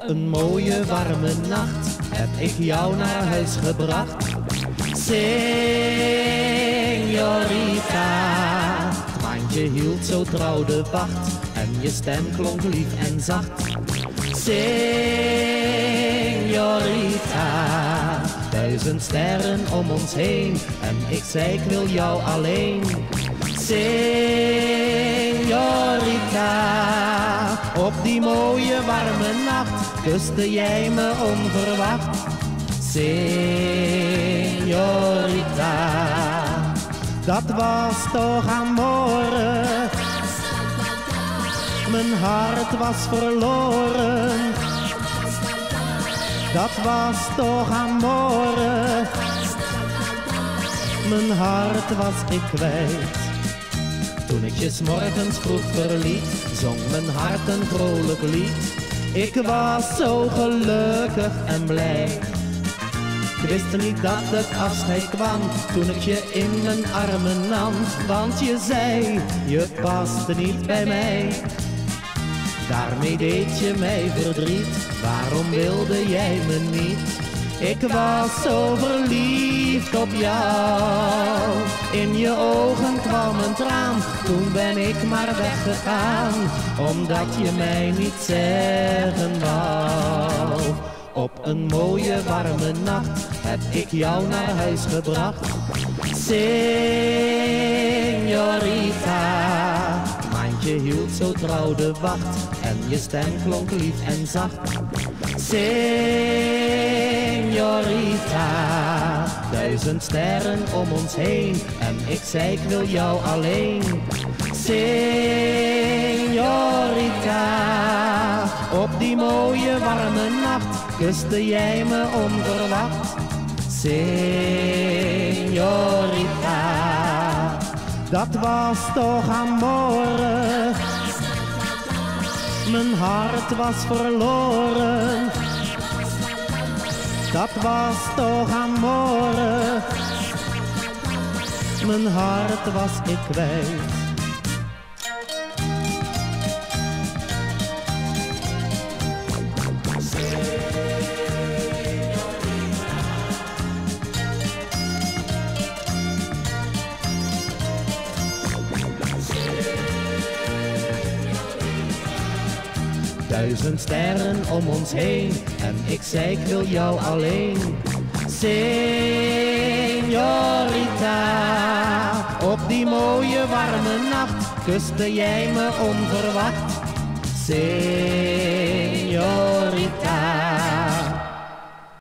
een mooie warme nacht heb ik jou naar huis gebracht. Señorita, het maantje hield zo trouw de wacht en je stem klonk lief en zacht. Señorita, 1000 sterren om ons heen en ik zei ik wil jou alleen. Señorita, op die mooie warme nacht kuste jij me onverwacht. Señorita, dat was toch amore. Mijn hart was verloren. Dat was toch amore. Mijn hart was ik kwijt. Toen ik je 's morgens vroeg verliet, zong mijn hart een vrolijk lied. Ik was zo gelukkig en blij. Ik wist niet dat het afscheid kwam toen ik je in mijn armen nam. Want je zei, je paste niet bij mij. Daarmee deed je mij verdriet, waarom wilde jij me niet? Ik was zo verliefd op jou. In je ogen kwam een traan, toen ben ik maar weggegaan. Omdat je mij niet zeggen wou. Op een mooie warme nacht heb ik jou naar huis gebracht. Señorita, maantje hield zo trouw de wacht en je stem klonk lief en zacht. Señorita, 1000 sterren om ons heen en ik zei ik wil jou alleen. Señorita, op die mooie warme nacht kuste jij me onverwacht. Señorita, dat was toch amore. Mijn hart was verloren. Dat was toch amore. Mijn hart was ik kwijt. 1000 sterren om ons heen en ik zei ik wil jou alleen. Señorita, op die mooie warme nacht kuste jij me onverwacht.